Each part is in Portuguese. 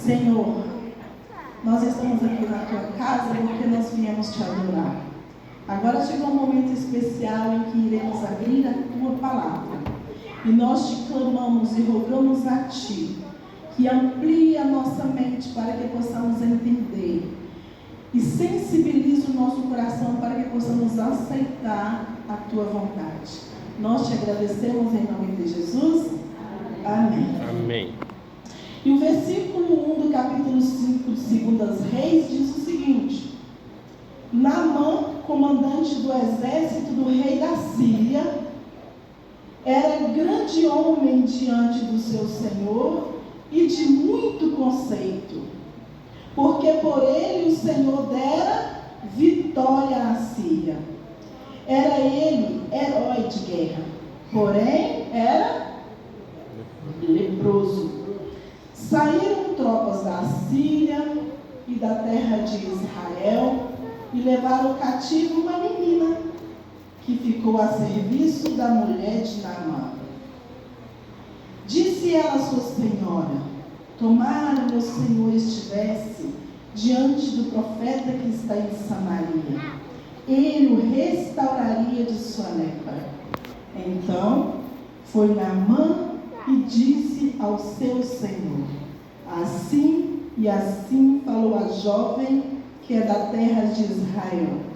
Senhor, nós estamos aqui na tua casa porque nós viemos te adorar. Agora chegou um momento especial em que iremos abrir a tua palavra. E nós te clamamos e rogamos a ti que amplie a nossa mente para que possamos entender. E sensibilize o nosso coração para que possamos aceitar a tua vontade. Nós te agradecemos em nome de Jesus. Amém. Amém. E o versículo 1 do capítulo 5 de 2 Reis diz o seguinte: Naamã, comandante do exército do rei da Síria, era grande homem diante do seu senhor e de muito conceito, porque por ele o Senhor dera vitória à Síria. Era ele herói de guerra, porém era leproso. Saíram tropas da Síria e da terra de Israel e levaram cativo uma menina que ficou a serviço da mulher de Naamã. Disse ela à sua senhora: tomara meu senhor estivesse diante do profeta que está em Samaria, ele o restauraria de sua lepra. Então foi Naamã e disse ao seu senhor: assim e assim falou a jovem que é da terra de Israel.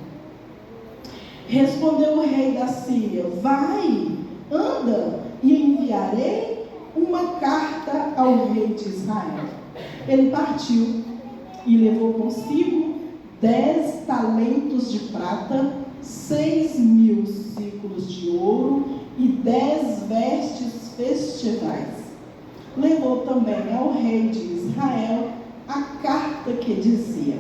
Respondeu o rei da Síria: vai, anda, e enviarei uma carta ao rei de Israel. Ele partiu e levou consigo 10 talentos de prata, 6.000 ciclos de ouro e 10 vestes festivais. Levou também ao rei de Israel a carta que dizia: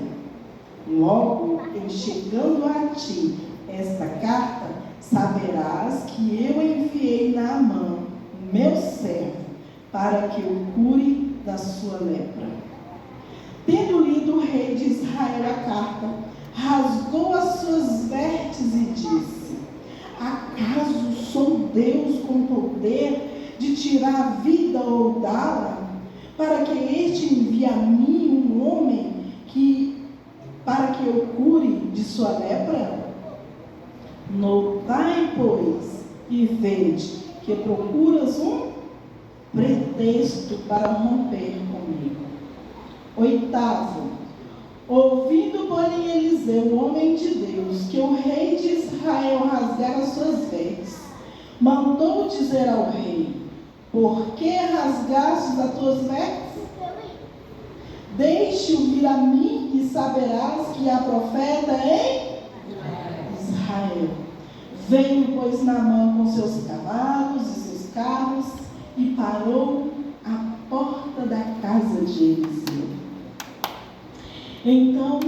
logo em chegando a ti esta carta, saberás que eu enviei Naamã, meu servo, para que o cure da sua lepra. Tendo lido o rei de Israel a carta, rasgou as suas vestes e disse: acaso sou Deus com poder de tirar a vida ou dá-la, para que este envie a mim um homem para que eu cure de sua lepra? Notai, pois, e vede que procuras um pretexto para romper comigo. 8. Ouvindo, porém, Eliseu, o homem de Deus, que o rei de Israel rasgara as suas vestes, mandou dizer ao rei: por que rasgastes as tuas vestes? Deixe-o vir a mim e saberás que há profeta em Israel. Veio, pois, Naamã com seus cavalos e seus carros e parou à porta da casa de Eliseu. Então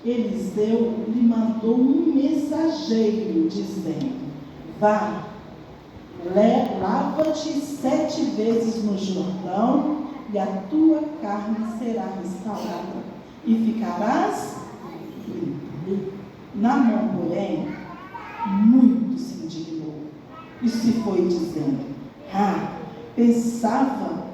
Eliseu lhe mandou um mensageiro, dizendo: vá, lava-te 7 vezes no Jordão, e a tua carne será restaurada, e ficarás limpo. Naamã, porém, muito se indignou, e se foi dizendo: pensava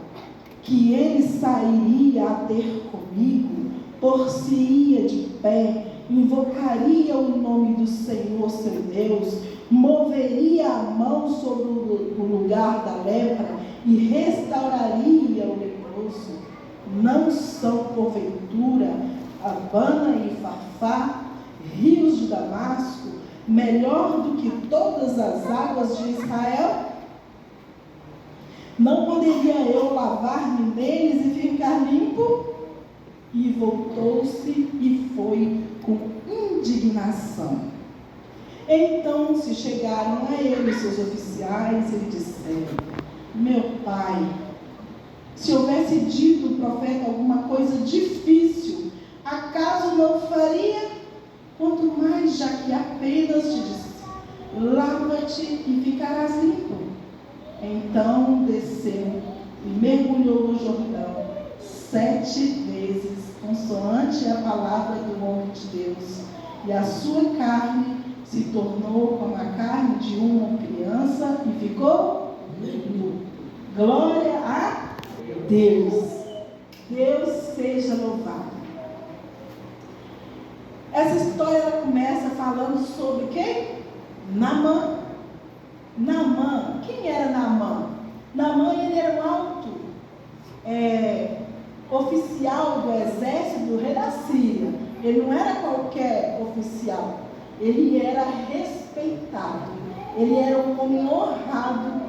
que ele sairia a ter comigo, por-se-ia de pé, invocaria o nome do Senhor seu Deus, moveria a mão sobre o lugar da lepra e restauraria o leproso. Não são, porventura, Abana e Farfá, rios de Damasco, melhor do que todas as águas de Israel? Não poderia eu lavar-me neles e ficar limpo? E voltou-se e foi com indignação. Então se chegaram a ele seus oficiais e lhe disseram: meu pai, se houvesse dito o profeta alguma coisa difícil, acaso não faria? Quanto mais, já que apenas te disse: lava-te e ficarás limpo. Então desceu e mergulhou no Jordão 7 vezes, consoante a palavra do homem de Deus, e a sua carne se tornou como a carne de uma criança e ficou limpo. Glória a Deus. Deus seja louvado. Essa história ela começa falando sobre quem? Naamã. Naamã, quem era Naamã? Naamã, ele era um alto oficial do exército do rei da Síria. Ele não era qualquer oficial, ele era respeitado, ele era um homem honrado,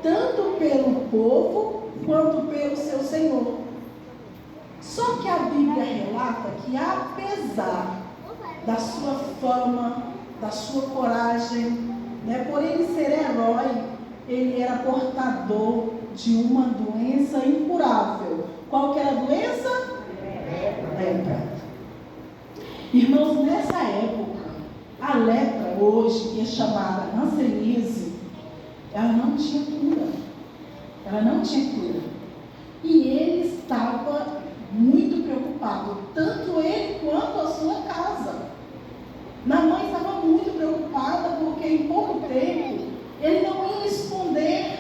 tanto pelo povo, quanto pelo seu senhor. Só que a Bíblia relata que apesar da sua fama, da sua coragem, por ele ser herói, ele era portador de uma doença incurável. Qual que era a doença? Lepra. Irmãos, nessa época, a lepra hoje, que é chamada hanseníase, ela não tinha cura. Ela não tinha cura. E ele estava muito preocupado, tanto ele quanto a sua casa. Naamã estava muito preocupada, porque em pouco tempo ele não ia esconder.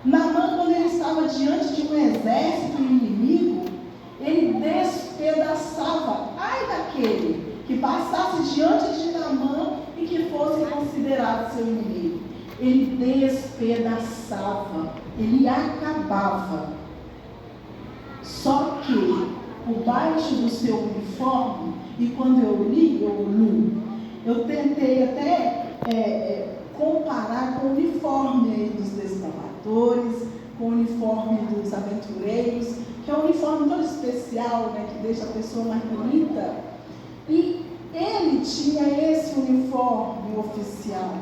Naamã, quando ele estava diante de um exército inimigo, ele despedaçava, ai daquele que passasse diante de Naamã e que fosse considerado seu inimigo. Ele despedaçava, ele acabava. Só que, por baixo do seu uniforme, e quando eu tentei até comparar com o uniforme dos desbravadores, com o uniforme dos aventureiros, que é um uniforme todo especial, que deixa a pessoa mais bonita. E ele tinha esse uniforme oficial.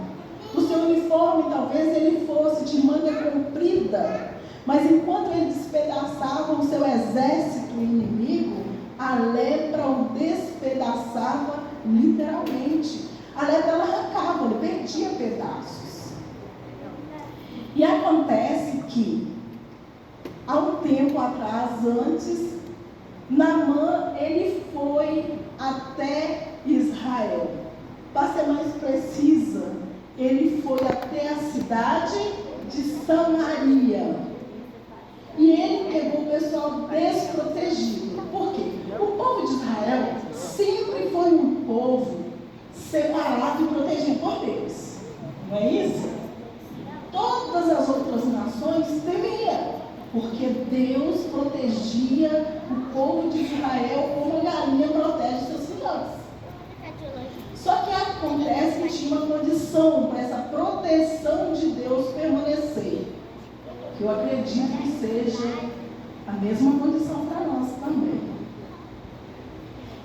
O seu uniforme talvez ele fosse de manga comprida, mas enquanto ele despedaçava o seu exército inimigo, a lepra o despedaçava literalmente. A lepra ela arrancava, ele perdia pedaços. E acontece que, há um tempo atrás, antes, Naamã, ele foi até Israel. Para ser mais precisa, ele foi até a cidade de Samaria. E ele pegou o pessoal desprotegido. Por quê? O povo de Israel sempre foi um povo separado e protegido por Deus. Não é isso? Todas as outras nações temiam, porque Deus protegia o povo de Israel como a galinha protege seus filhotes. Só que acontece que tinha uma condição para essa proteção de Deus permanecer, que eu acredito que seja a mesma condição para nós também.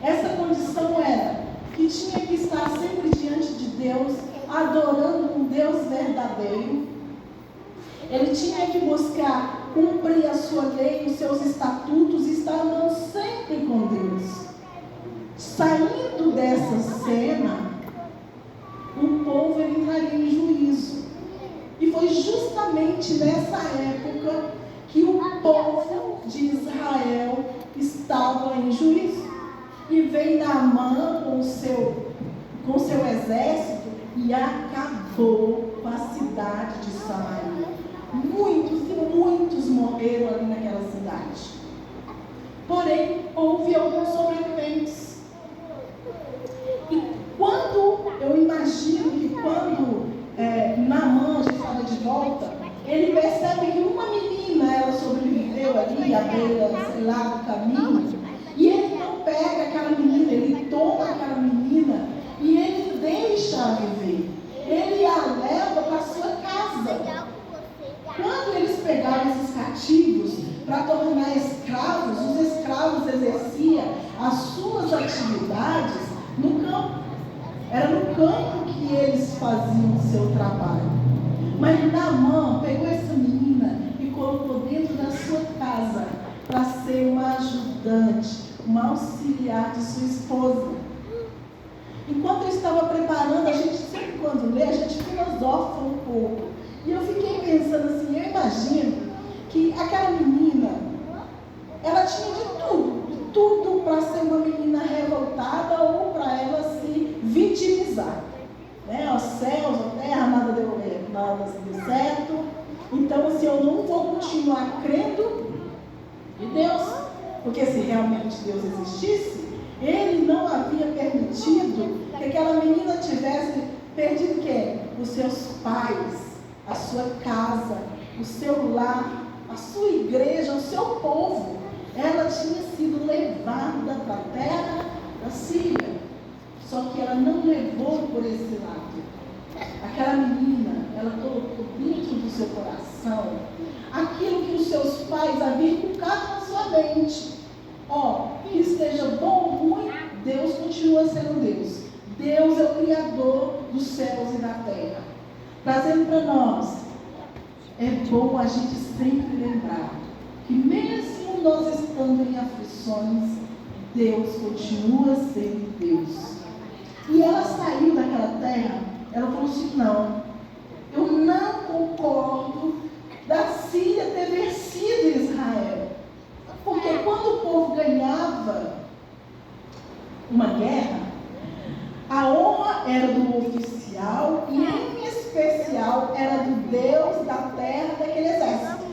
Essa condição era que tinha que estar sempre diante de Deus, adorando um Deus verdadeiro. Ele tinha que buscar cumprir a sua lei, os seus estatutos, e estar andando sempre com Deus. Saindo dessa cena, o povo entraria em juízo. E foi justamente nessa época que o povo de Israel estava em juízo. E veio Naamã com o seu exército e acabou com a cidade de Samaria. Muitos e muitos morreram ali naquela cidade. Porém, houve alguns sobreviventes. E eu imagino que quando Naamã já estava de volta, ele percebe que uma menina, ela sobreviveu ali, à beira, sei lá, do caminho. E ele não pega aquela menina, ele toma aquela menina e ele deixa a viver. Ele a leva para a sua casa. Quando eles pegaram esses cativos para tornar escravos, os escravos exerciam as suas atividades no campo. Era no campo que eles faziam o seu trabalho. Mas Naamã pegou essa menina e colocou dentro da sua casa para ser uma ajudante, uma auxiliar de sua esposa. Enquanto eu estava preparando, a gente sempre quando lê, a gente filosofa um pouco. E eu fiquei pensando assim, eu imagino que aquela menina, ela tinha de tudo para ser uma menina revoltada ou para ela se vitimizar. Aos céus, à terra, nada deu certo. Então, assim, eu não vou continuar crendo em Deus. Porque se realmente Deus existisse, Ele não havia permitido que aquela menina tivesse perdido o quê? Os seus pais, a sua casa, o seu lar, a sua igreja, o seu povo. Ela tinha sido levada para a terra da Síria. Só que ela não levou por esse lado. Aquela menina, ela colocou dentro do seu coração aquilo que os seus pais haviam inculcado na sua mente. Que esteja bom ou ruim, Deus continua sendo Deus. Deus é o Criador dos céus e da terra. Trazendo para nós, é bom a gente sempre lembrar que mesmo nós estando em aflições, Deus continua sendo Deus. E ela saiu daquela terra, ela falou assim: não, eu não concordo da Síria ter vencido Israel. Porque quando o povo ganhava uma guerra, a honra era do oficial e em especial era do Deus da terra daquele exército.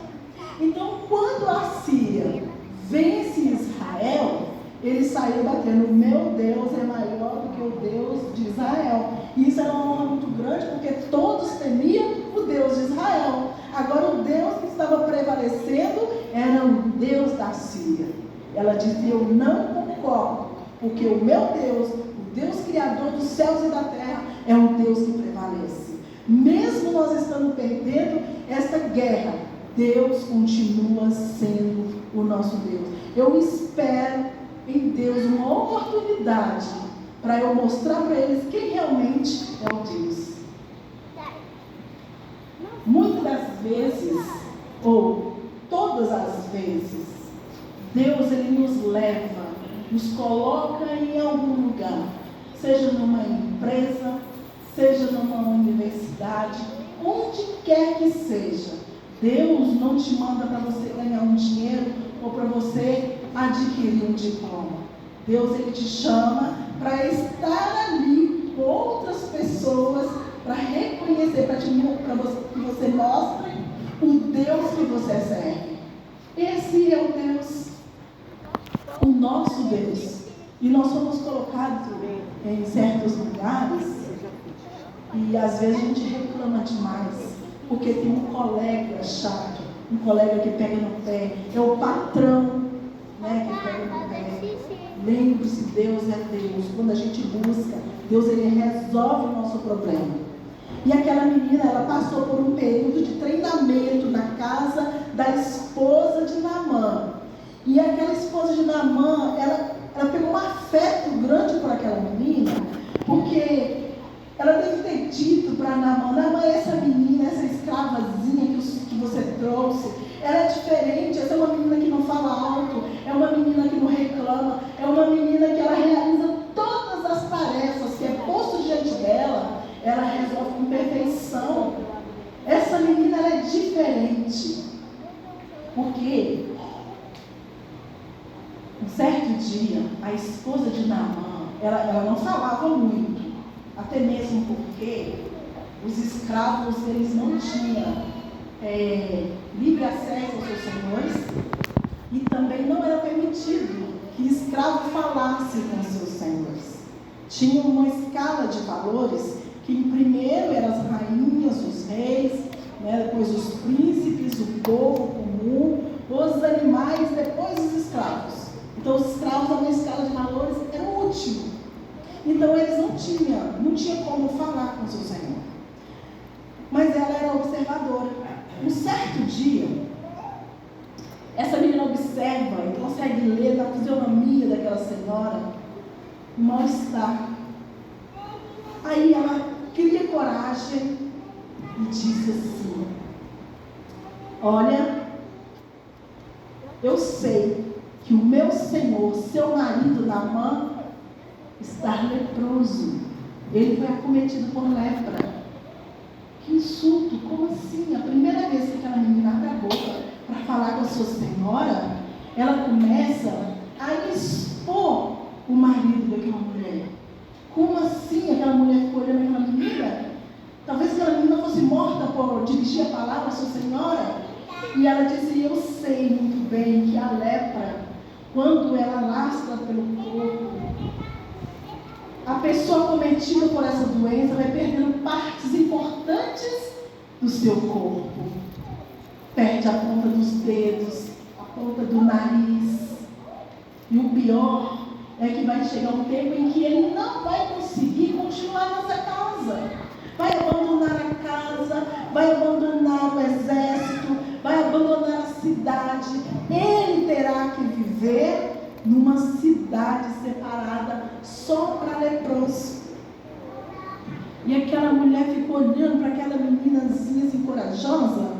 Então quando a Síria vence Israel, ele saiu batendo: meu Deus é maior do que o Deus de Israel. E isso era uma honra muito grande, porque todos temiam o Deus de Israel. Agora o Deus que estava prevalecendo era o Deus da Síria. Ela dizia: eu não concordo, porque o meu Deus, o Deus criador dos céus e da terra, é um Deus que prevalece. Mesmo nós estando perdendo esta guerra, Deus continua sendo o nosso Deus. Eu espero em Deus uma oportunidade para eu mostrar para eles quem realmente é o Deus. Muitas das vezes, ou todas as vezes, Deus ele nos leva, nos coloca em algum lugar, seja numa empresa, seja numa universidade, onde quer que seja. Deus não te manda para você ganhar um dinheiro ou para você adquirir um diploma. Deus ele te chama para estar ali com outras pessoas, para reconhecer, para que você mostre o Deus que você serve. Esse é o Deus, o nosso Deus. E nós somos colocados em certos lugares e às vezes a gente reclama demais, porque tem um colega chato, um colega que pega no pé, é o patrão, né, que pega no pé. Lembre-se, Deus é Deus. Quando a gente busca, Deus ele resolve o nosso problema. E aquela menina, ela passou por um período de treinamento na casa da esposa de Naamã. E aquela esposa de Naamã, ela pegou um afeto grande por aquela menina, porque ela deve ter dito para Naamã: Naamã, essa menina, essa escravazinha que você trouxe, ela é diferente, essa é uma menina que não fala alto, é uma menina que não reclama, é uma menina que ela realiza todas as tarefas que é posto diante dela, ela resolve com perfeição. Essa menina, ela é diferente. Porque um certo dia, a esposa de Naamã, ela não falava muito, até mesmo porque os escravos, eles não tinham livre acesso aos seus senhores, e também não era permitido que escravo falasse com seus senhores. Tinha uma escala de valores, que em primeiro eram as rainhas, os reis, né, depois os príncipes, o povo comum, os animais, depois os escravos. Então os escravos, na escala de valores, eram o último. Então eles não tinham como falar com seu senhor. Mas ela era observadora. Um certo dia, essa menina observa e consegue ler na fisionomia daquela senhora o mal-estar. Aí ela cria coragem e disse assim: olha, eu sei que o meu senhor, seu marido Naamã, está leproso. Ele foi acometido por lepra. Que insulto, como assim? A primeira vez que aquela menina abre a boca para falar com a sua senhora, ela começa a expor o marido daquela mulher. Como assim? Aquela mulher ficou olhando aquela menina? Talvez aquela menina fosse morta por dirigir a palavra à sua senhora. E ela disse: eu sei muito bem que a lepra, quando passa pelo corpo. A pessoa cometida por essa doença vai perdendo partes importantes do seu corpo. Perde a ponta dos dedos, a ponta do nariz. E o pior é que vai chegar um tempo em que ele não vai conseguir continuar nessa casa. Vai abandonar a casa, vai abandonar o exército, vai abandonar a cidade. Ele terá que viver numa cidade separada só para leproso. E aquela mulher ficou olhando para aquela meninazinha assim, corajosa,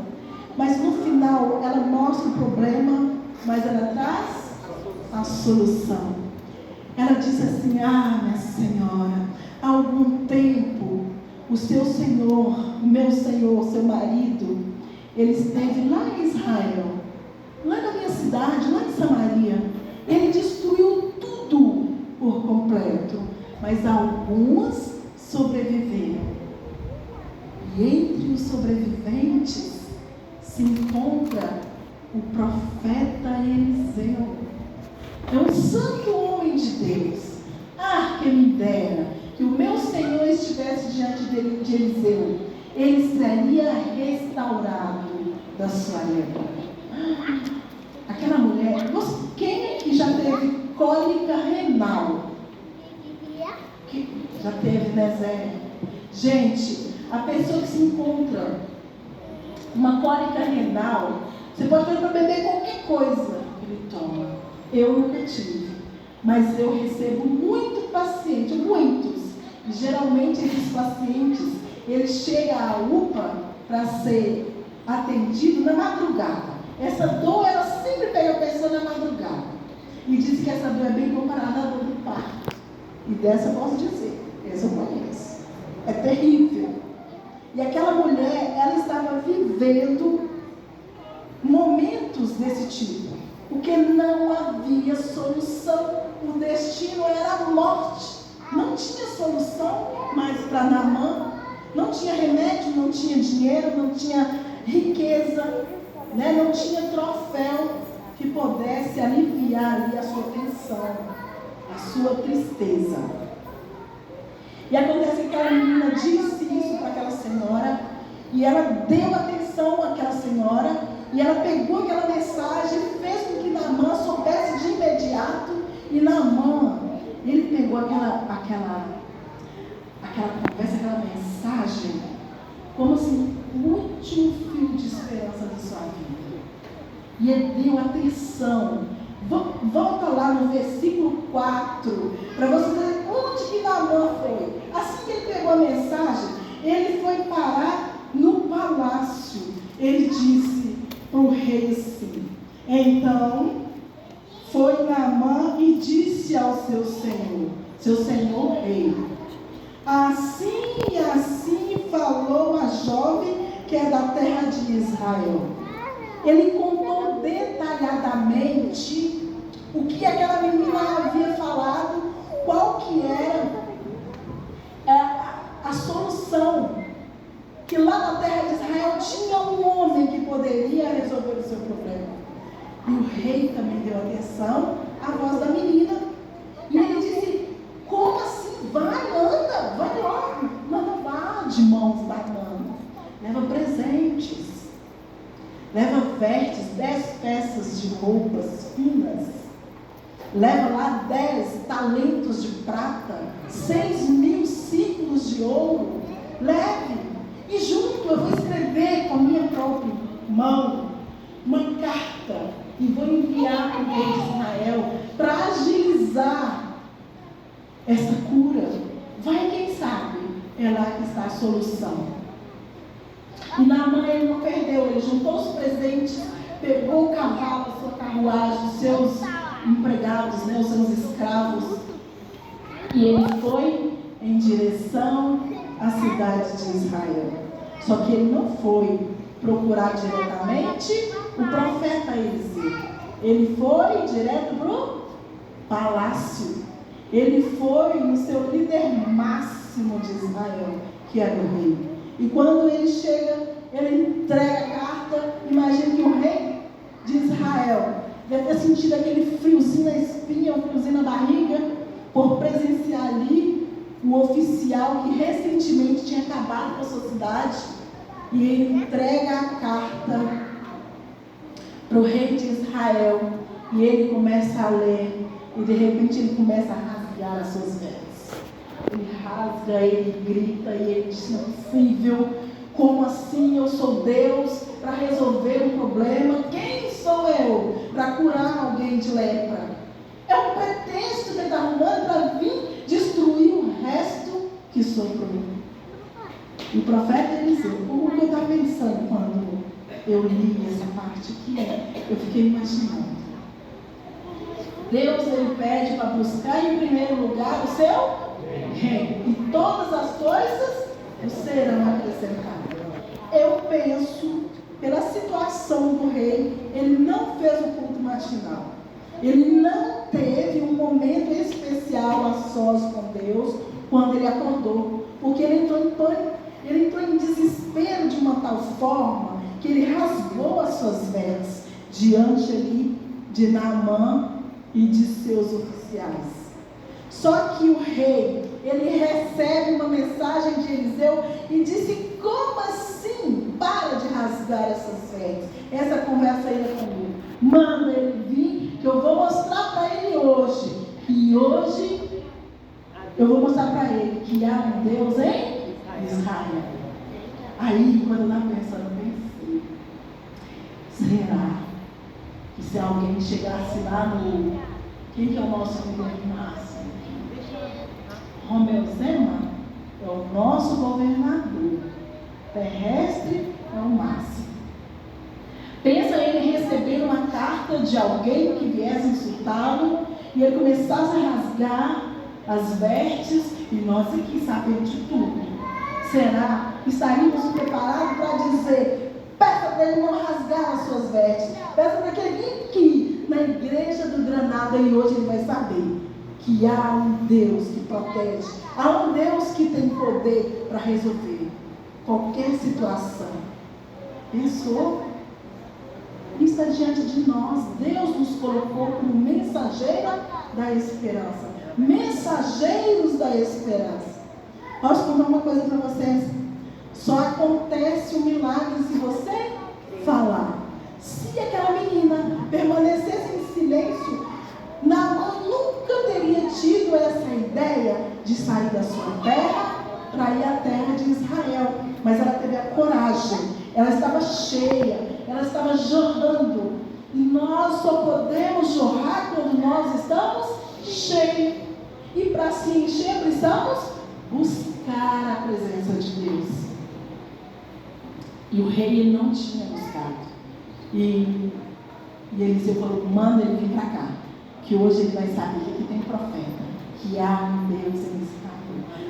mas no final ela mostra o problema, mas ela traz a solução. Ela disse assim: minha senhora, há algum tempo o seu senhor, o meu senhor, seu marido, ele esteve lá em Israel, lá na minha cidade, lá em Samaria. Ele destruiu tudo por completo, mas algumas sobreviveram. E entre os sobreviventes se encontra o profeta Eliseu. É um santo homem de Deus. Que me dera que o meu Senhor estivesse diante dele, de Eliseu. Ele seria restaurado da sua lepra. Aquela mulher, quem aqui já teve cólica renal? Já teve, né, Zé? Gente, a pessoa que se encontra uma cólica renal, você pode fazer para beber qualquer coisa que ele toma. Eu nunca tive, mas eu recebo muito paciente, muitos. E geralmente esses pacientes, eles chegam à UPA para ser atendido na madrugada. Essa dor, ela sempre pega a pessoa na madrugada. E diz que essa dor é bem comparada à dor do parto. E dessa eu posso dizer, essa eu conheço. É terrível. E aquela mulher, ela estava vivendo momentos desse tipo. Porque não havia solução. O destino era a morte. Não tinha solução mais para Naamã. Não tinha remédio, não tinha dinheiro, não tinha riqueza, né? Não tinha troféu que pudesse aliviar ali a sua tensão, a sua tristeza. E acontece que aquela menina disse isso para aquela senhora, e ela deu atenção àquela senhora, e ela pegou aquela mensagem e fez com que Naamã soubesse de imediato. E Naamã, ele pegou aquela conversa, aquela mensagem, como assim, o último fio de esperança da sua vida. E ele deu atenção. Volta lá no versículo 4, para você ver onde que Naamã foi. Assim que ele pegou a mensagem, ele foi parar no palácio. Ele disse para o rei assim: então foi Naamã e disse ao seu senhor rei: assim e assim falou a jovem que é da terra de Israel. Ele contou detalhadamente o que aquela menina havia falado, qual que era a solução, que lá na terra de Israel tinha um homem que poderia resolver o seu problema. E o rei também deu atenção à voz da menina. E ele disse: como assim? Vai, anda, vai logo. Não vá de mãos dadas. Leva presentes. Leva vestes, 10 peças de roupas finas. Leva lá 10 talentos de prata, 6.000 ciclos de ouro. Leve. E junto eu vou escrever com a minha própria mão uma carta e vou enviar para o rei de Israel para agilizar essa cura. Vai, quem sabe, é lá que está a solução. E Naamã, ele não perdeu, ele juntou os presentes, pegou o cavalo, a sua carruagem, os seus empregados, né, os seus escravos, e ele foi em direção à cidade de Israel. Só que ele não foi procurar diretamente o profeta Eliseu. Ele foi direto para o palácio. Ele foi no seu líder máximo de Israel, que era o rei. E quando ele chega, ele entrega a carta. Imagina que o rei de Israel deve ter sentido aquele friozinho na espinha, um friozinho na barriga, por presenciar ali o oficial que recentemente tinha acabado com a sua cidade, e ele entrega a carta para o rei de Israel, e ele começa a ler, e de repente ele começa a rasgar as suas vestes. Ele rasga, ele grita, e ele diz: não é possível, como assim? Eu sou Deus para resolver um problema? Quem sou eu para curar alguém de lepra? É um pretexto que ele está arrumando para vir destruir o resto que sobrou. E o profeta Eliseu, o que eu estava pensando quando eu li essa parte aqui, eu fiquei imaginando. Deus, ele pede para buscar em primeiro lugar o seu reino, e todas as coisas serão acrescentadas. Eu penso, pela situação do rei, ele não fez o culto matinal. Ele não teve um momento especial a sós com Deus quando ele acordou, porque ele entrou em pânico, ele entrou em desespero de uma tal forma que ele rasgou as suas vestes diante ali de Naamã e de seus oficiais. Só que o rei, ele recebe uma mensagem de Eliseu e disse: como assim? Para de rasgar essas vestes. Essa conversa aí é comigo. Manda ele vir, que eu vou mostrar para ele hoje. E hoje eu vou mostrar para ele que há um Deus em Israel. Aí, quando eu estava pensando, eu pensei: será que se alguém chegasse lá no... Quem que é o nosso governo máximo? Romeu Zema é o nosso governador. Terrestre é o máximo. Pensa ele receber uma carta de alguém que viesse insultá-lo e ele começasse a rasgar as vestes, e nós aqui sabemos de tudo. Será que estaríamos preparados para dizer: peça para ele não rasgar as suas vestes, peça para que ele venha aqui na igreja do Granada, e hoje ele vai saber que há um Deus que protege, há um Deus que tem poder para resolver qualquer situação. Pensou? Isso está diante de nós. Deus nos colocou como mensageira da esperança, mensageiros da esperança. Posso contar uma coisa para vocês? Só acontece um milagre se você falar. Se aquela menina permanecesse em silêncio, Naamã nunca teria tido essa ideia de sair da sua terra para ir à terra de Israel. Mas ela teve a coragem, ela estava cheia, ela estava jorrando. E nós só podemos jorrar quando nós estamos cheios. E para se encher, precisamos buscar a presença de Deus. E o rei não tinha buscado. E Eliseu falou: manda ele vir para cá, que hoje ele vai saber que aqui tem profeta, que há um Deus em Israel.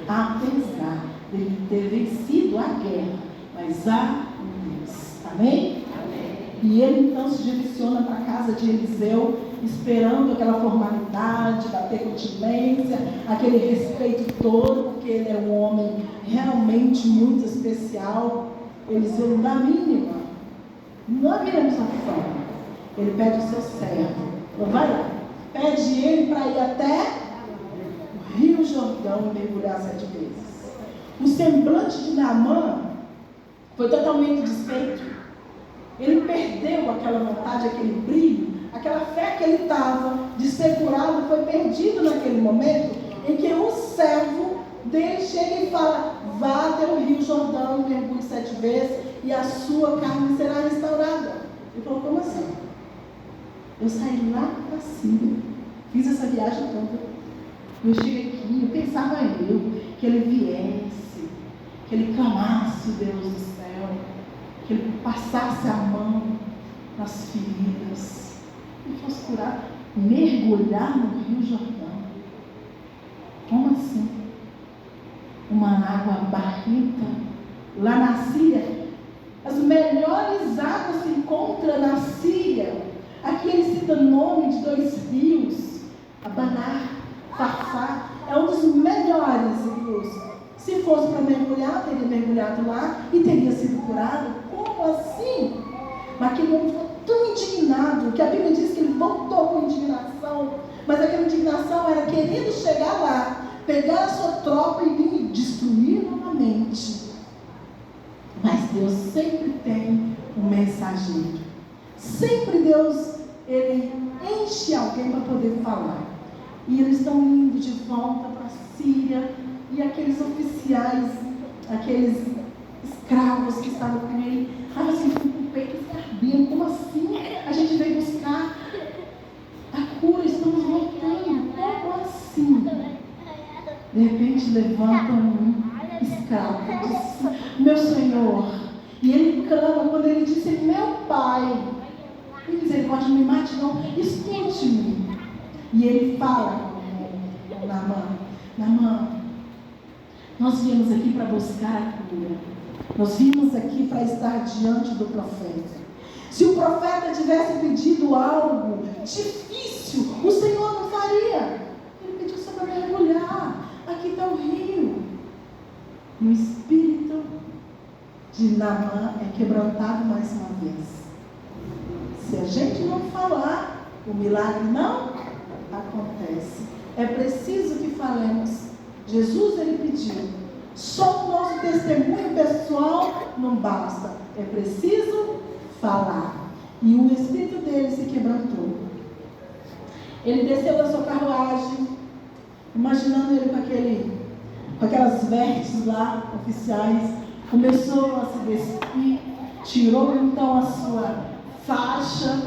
Apesar de ele ter vencido a guerra, mas há um Deus. Amém? Amém. E ele então se direciona para a casa de Eliseu, esperando aquela formalidade, bater continência, aquele respeito todo, porque ele é um homem realmente muito especial. Eliseu não dá a mínima, não há mínima forma. Ele pede o seu servo, então vai lá, pede ele para ir até o Rio Jordão e mergulhar 7 vezes. O semblante de Naamã foi totalmente desfeito. Ele perdeu aquela vontade, aquele brilho, aquela fé que ele estava de ser curado, foi perdido naquele momento em que o servo dele chega e fala: vá até o Rio Jordão, mergulhe 7 vezes e a sua carne será restaurada. Ele falou: como assim? Eu saí lá para cima, fiz essa viagem toda, eu cheguei aqui, eu pensava que ele viesse, que ele clamasse o Deus do céu, que ele passasse a mão nas feridas e fosse curado, mergulhar no Rio Jordão. Como assim? Uma água barrenta. Lá na Síria, as melhores águas se encontram na Síria. Aqui ele cita o nome de 2 rios, Abaná, Farfá, é um dos melhores rios. Se fosse para mergulhar, teria mergulhado lá e teria sido curado. Como assim? Mas aquele homem ficou tão indignado, que a Bíblia diz que ele voltou com indignação, mas aquela indignação era querendo chegar lá, pegar a sua tropa e vir destruir novamente. Mas Deus sempre tem um mensageiro. Sempre Deus, Ele enche alguém para poder falar. E eles estão indo de volta para a Síria, e aqueles oficiais, aqueles escravos que estavam com ele, estavam assim, com o peito escarbindo. Como assim? A gente veio buscar a cura, estamos voltando. Como assim? De repente levanta um escravo e diz: meu Senhor. E ele clama quando ele disse: meu pai. Ele diz: ele pode me matar, não, escute-me. E ele fala com Naamã: nós viemos aqui para buscar a cura. Nós vimos aqui para estar diante do profeta. Se o profeta tivesse pedido algo difícil, o Senhor não faria. Ele pediu só para mergulhar. Aqui está o rio. E o espírito de Naamã é quebrantado mais uma vez. Se a gente não falar, o milagre não acontece. É preciso que falemos. Jesus, ele pediu. Só o nosso testemunho pessoal não basta. É preciso falar. E o espírito dele se quebrantou. Ele desceu da sua carruagem, imaginando ele com aquelas vestes lá, oficiais, começou a se despir, tirou então a sua faixa,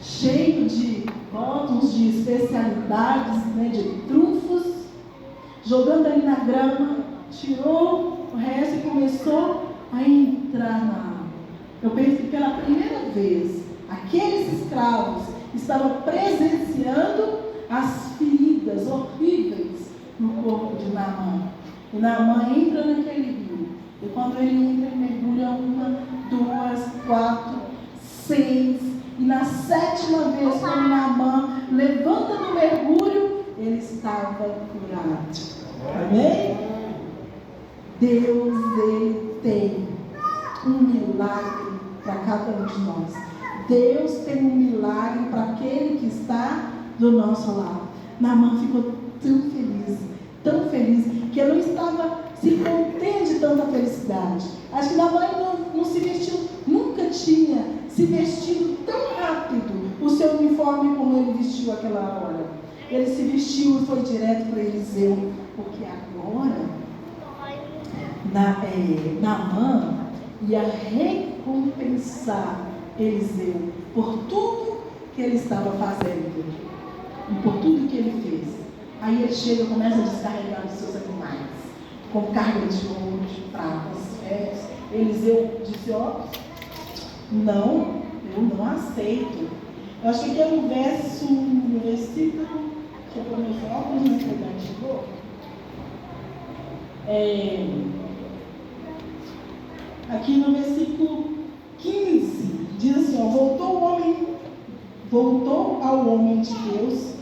cheio de botões de especialidades, né, de trunfos, jogando ali na grama, tirou o resto e começou a entrar na água. Eu penso que pela primeira vez, aqueles escravos estavam presenciando as feridas horríveis no corpo de Naamã. E Naamã entra naquele rio. E quando ele entra, ele mergulha 1, 2, 4, 6. E na 7ª vez, quando Naamã levanta do mergulho, ele estava curado. Amém? Deus, ele tem um milagre para cada um de nós. Deus tem um milagre para aquele que está do nosso lado. Naamã ficou tão feliz, que ele não estava se contendo de tanta felicidade. Acho que Naamã não se vestiu, nunca tinha se vestido tão rápido o seu uniforme como ele vestiu aquela hora. Ele se vestiu e foi direto para Eliseu, porque agora Naamã ia recompensar Eliseu por tudo que ele estava fazendo e por tudo que ele fez. Aí ele chega e começa a descarregar os seus animais com carga de ouro, de pratas, ferros. Eliseu disse: ó, não, eu não aceito. Eu acho que aqui é no versículo, deixa eu pôr meus óculos, mas verdade chegou. Aqui no versículo 15, diz assim: ó, voltou ao homem de Deus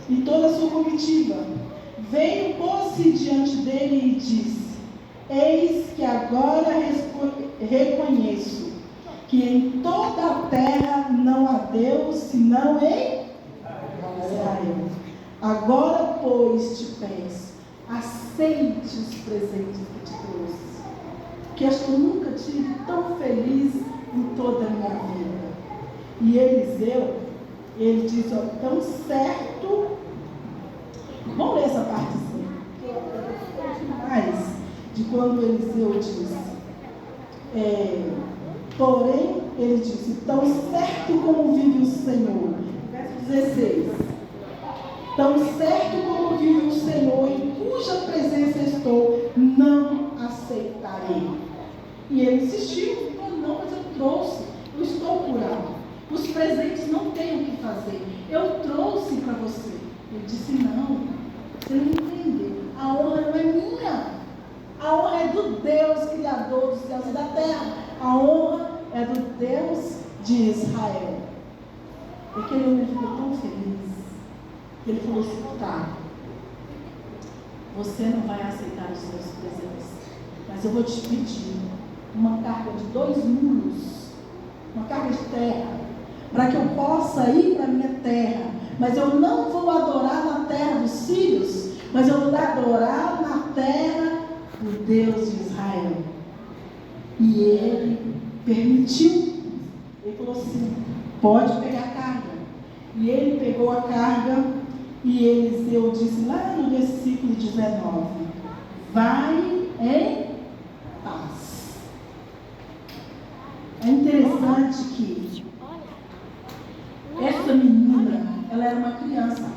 e toda a sua comitiva. Veio, pôs-se diante dele e disse: eis que agora reconheço que em toda a terra não há Deus senão em Israel. Agora, pois, te peço, aceite os presentes que te trouxe, que acho que eu nunca tive tão feliz em toda a minha vida. E Eliseu, ele diz: ó, tão certo. Vamos ler essa partezinha. Mais de quando Eliseu disse. Porém, ele disse: tão certo como vive o Senhor. Verso 16. Tão certo como vive o Senhor, em cuja presença estou, não aceitarei. E ele insistiu: não, mas eu trouxe, eu estou curado. Os presentes não têm o que fazer. Eu trouxe para você. Ele disse: não, você não entendeu. A honra não é minha. A honra é do Deus, Criador dos céus e da terra. A honra é do Deus de Israel. E aquele homem ficou tão feliz. Ele falou assim: tá, você não vai aceitar os seus presentes, mas eu vou te pedir uma carga de 2 mulos, uma carga de terra, para que eu possa ir para a minha terra. Mas eu não vou adorar na terra dos sírios, mas eu vou adorar na terra do Deus de Israel. E ele permitiu. Ele falou assim: pode pegar a carga. E ele pegou a carga, e Eliseu disse lá no versículo 19: vai em paz. É interessante que essa menina, ela era uma criança.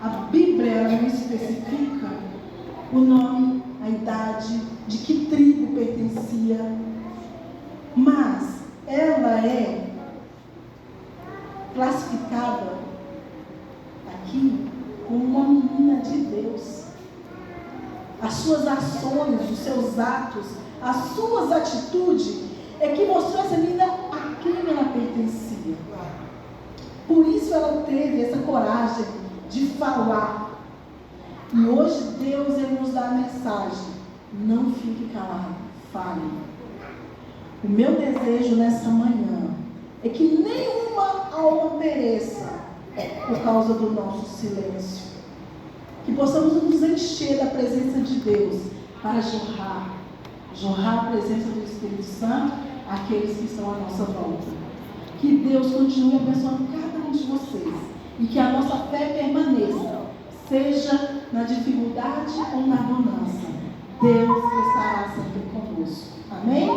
A Bíblia, ela não especifica o nome, a idade, de que tribo pertencia, mas ela é classificada aqui como uma menina de Deus. As suas ações, os seus atos, as suas atitudes é que mostrou essa menina a quem ela pertencia. Por isso ela teve essa coragem de falar. E hoje Deus, ele nos dá a mensagem: não fique calado, fale. O meu desejo nessa manhã é que nenhuma alma pereça por causa do nosso silêncio. Que possamos nos encher da presença de Deus para jorrar a presença do Espírito Santo àqueles que estão à nossa volta. Que Deus continue abençoando cada um de vocês e que a nossa fé permaneça, seja na dificuldade ou na bonança. Deus estará sempre conosco. Amém?